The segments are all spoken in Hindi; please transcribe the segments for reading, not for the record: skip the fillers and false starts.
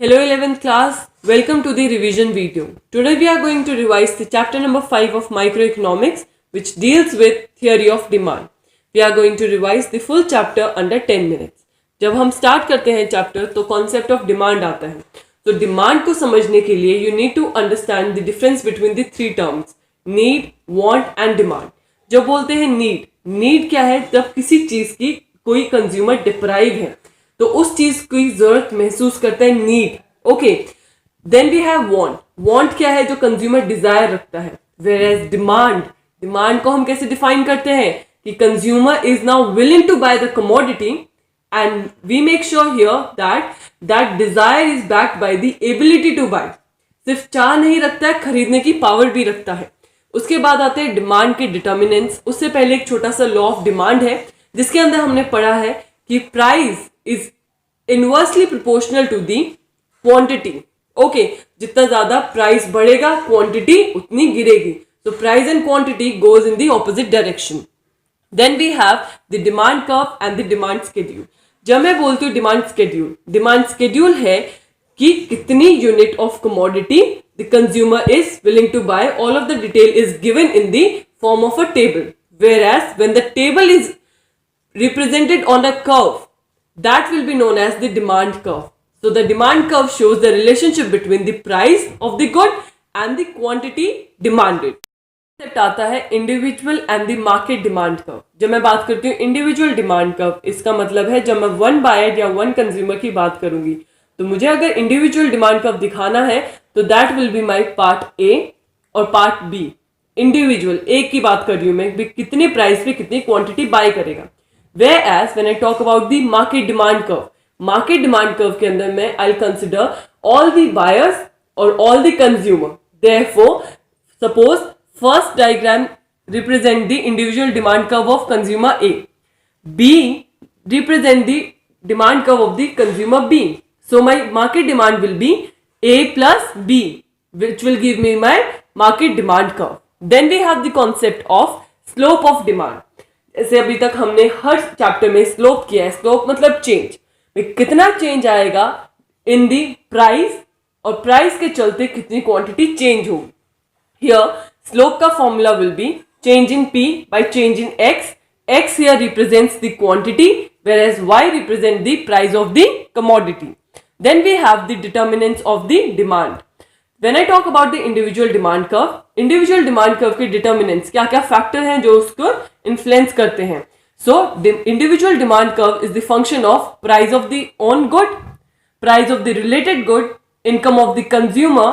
Hello 11th class, welcome to the revision video. Today we are going to revise the chapter number 5 of microeconomics which deals with theory of demand. We are going to revise the full chapter under 10 minutes. जब हम start करते हैं chapter तो concept of demand आता है. तो demand को समझने के लिए you need to understand the difference between the three terms need, want and demand. जब बोलते हैं need क्या है? जब किसी चीज की कोई कंज्यूमर डिप्राइव है तो उस चीज की जरूरत महसूस करता है need. Okay, then we have want क्या है? जो कंज्यूमर डिजायर रखता है. वेयर एज डिमांड को हम कैसे डिफाइन करते हैं कि consumer is now willing to buy the commodity and we make sure here that desire is backed by the ability to buy. सिर्फ चाह नहीं रखता है, खरीदने की पावर भी रखता है. उसके बाद आते हैं डिमांड के डिटर्मिनेंट्स. उससे पहले एक छोटा सा लॉ ऑफ डिमांड है जिसके अंदर हमने पढ़ा है कि price is inversely proportional to the quantity. Okay, जितना ज्यादा प्राइस बढ़ेगा क्वांटिटी उतनी गिरेगी. So price and quantity goes in the opposite direction. Then we have the demand curve and the demand schedule. जब मैं बोलती हूँ डिमांड स्केड्यूल है कि कितनी unit of commodity the consumer is willing to buy. All of the detail is given in the form of a table. Whereas when the table is represented on a curve, that will be known as the demand curve. So the demand curve shows the relationship between the price of the good and the quantity demanded. Concept आता है individual and the market demand curve. जब मैं बात करती हूँ individual demand curve, इसका मतलब है जब मैं one buyer या one consumer की बात करूंगी तो मुझे अगर individual demand curve दिखाना है तो that will be my part A और part B. इंडिविजुअल एक की बात कर रही हूं मैं, कितने प्राइस पे कितनी क्वांटिटी बाय करेगा. Whereas when I talk about the market demand curve के अंदर मैं I'll consider all the buyers or all the consumer. Therefore, suppose first diagram represent the individual demand curve of consumer A. B represent the demand curve of the consumer B. So my market demand will be A plus B, which will give me my market demand curve. Then we have the concept of slope of demand. जैसे अभी तक हमने हर चैप्टर में स्लोप किया है. स्लोप मतलब चेंज, कितना चेंज आएगा इन दी प्राइस और प्राइस के चलते कितनी क्वांटिटी चेंज होगी. हियर स्लोप का formula will be change in P by change in X. X here represents the quantity whereas Y represent the price of the commodity. Then we have the determinants of the demand. When I talk about the individual demand curve के determinants क्या क्या फैक्टर हैं जो उसको इन्फ्लुएंस करते हैं. So the individual demand curve is the function of price of the own good, price of the related good, income of the consumer,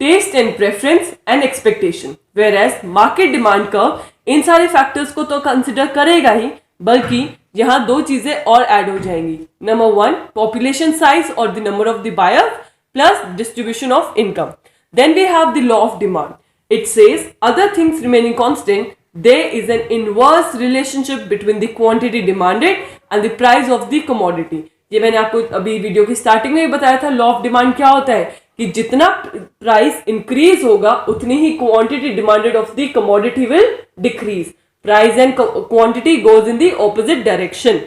taste and preference and expectation. Whereas market demand curve इन सारे फैक्टर्स को तो कंसिडर करेगा ही, बल्कि यहाँ दो चीजें और ऐड हो जाएंगी. नंबर 1 पॉपुलेशन साइज और the number of the buyer plus distribution of income. Then we have the law of demand. It says other things remaining constant, there is an inverse relationship between the quantity demanded and the price of the commodity. ये मैंने आपको अभी वीडियो की स्टार्टिंग में भी बताया था. लॉ ऑफ डिमांड क्या होता है कि जितना प्राइस इंक्रीज होगा उतनी ही quantity demanded of the commodity will decrease. Price and quantity goes in the opposite direction.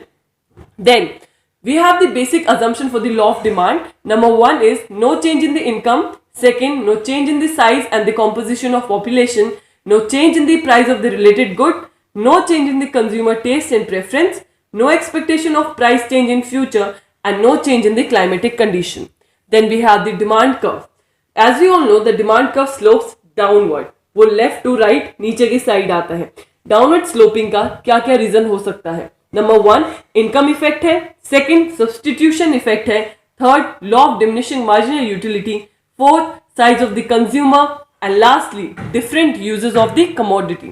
Then we have the basic assumption for the law of demand. Number 1 is no change in the income. Second, no change in the size and the composition of population, no change in the price of the related good, no change in the consumer taste and preference, no expectation of price change in future, and no change in the climatic condition. Then we have the demand curve. As we all know, the demand curve slopes downward. वो left to right नीचे की साइड आता है. Downward sloping का क्या क्या रीजन हो सकता है? Number 1 income effect है. Second, substitution effect है. Third, law of diminishing marginal utility. Fourth, size of the consumer, and lastly, different uses of the commodity.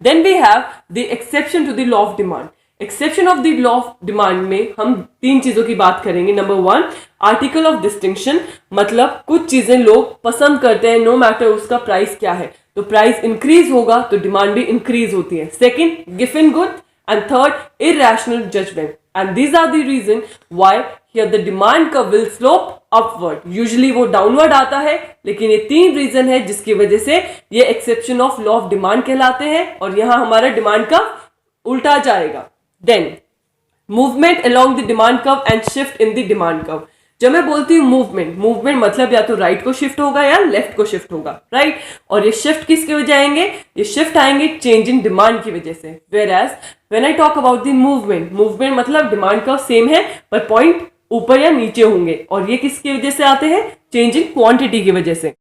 Then we have the exception to the law of demand. Exception of the law of demand में हम तीन चीजों की बात करेंगे. Number 1, article of distinction, मतलब कुछ चीजें लोग पसंद करते हैं no matter उसका प्राइस क्या है, तो प्राइस इंक्रीज होगा तो डिमांड भी इंक्रीज होती है. Second, given good, and third, irrational judgment. And these are the reason why here the demand curve will slope upward. Usually वो downward आता है, लेकिन ये तीन रीजन है जिसकी वजह से ये exception of law of demand कहलाते हैं और यहाँ हमारा डिमांड का उल्टा जाएगा. Then movement along the demand curve and shift in the demand curve. जब मैं बोलती हूँ मूवमेंट, मूवमेंट मतलब या तो राइट को शिफ्ट होगा या लेफ्ट को शिफ्ट होगा, राइट। और ये शिफ्ट किसकी वजह आएंगे, ये शिफ्ट आएंगे चेंज इन डिमांड की वजह से। Whereas when I talk about the movement, movement मतलब डिमांड का सेम है पर पॉइंट ऊपर या नीचे होंगे, और ये किसकी वजह से आते हैं, चेंज इन क्वांटिटी की वजह से।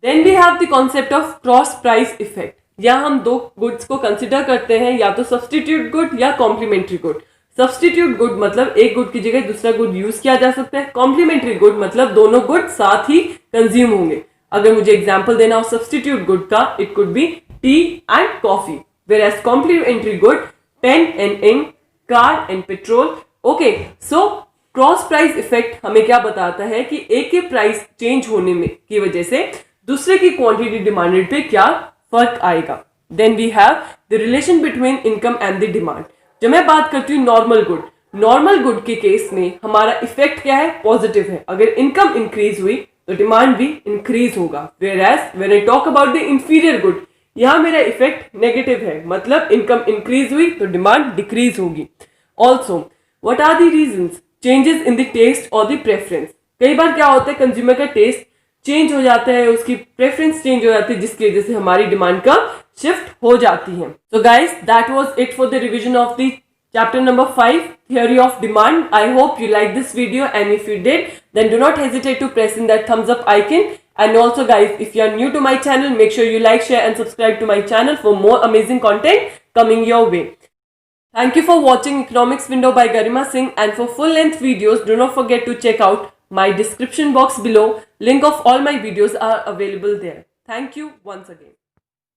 Then we have the concept of cross price effect. या हम दो गुड्स को कंसिडर करते हैं, या तो सब्सटीट्यूट गुड या कॉम्प्लीमेंट्री गुड। सब्सटीट्यूट गुड मतलब एक गुड की जगह दूसरा गुड यूज किया जा सकता है। कॉम्प्लीमेंट्री गुड मतलब दोनों गुड साथ ही कंज्यूम होंगे। अगर मुझे एग्जांपल देना हो सब्सटीट्यूट गुड का, it could be tea and coffee, whereas complementary good pen and ink, car and petrol. Okay, so cross price effect हमें क्या बताता है कि एक के प्राइस चेंज होने में की वजह से दूसरे की क्वांटिटी डिमांडेड पे क्या फर्क आएगा। Then we have the relation between income and the demand. जब मैं बात करती हूँ नॉर्मल गुड, नॉर्मल गुड के केस में हमारा इफेक्ट क्या है, पॉजिटिव है। अगर इनकम इंक्रीज हुई तो डिमांड भी इंक्रीज होगा। Whereas when I talk about the inferior good, यहां मेरा इफेक्ट नेगेटिव है, मतलब इनकम इंक्रीज हुई तो डिमांड डिक्रीज होगी। Also what are the reasons, changes in the taste और द प्रेफरेंस। कई बार क्या होता है, कंज्यूमर का टेस्ट चेंज हो जाता है, उसकी प्रेफरेंस चेंज हो जाती है, जिसकी वजह से हमारी डिमांड का शिफ्ट हो जाती है। So guys, that was it for the revision of the chapter number 5, theory of demand. I hope you like this video, and if you did, then do not hesitate to press in that thumbs up icon. And also guys, if you are new to my channel, make sure you like, share and subscribe to my channel for more amazing content coming your way. Thank you for watching Economics Window by Garima Singh, and for full length videos, do not forget to check out my description box below. Link of all my videos are available there. Thank you once again.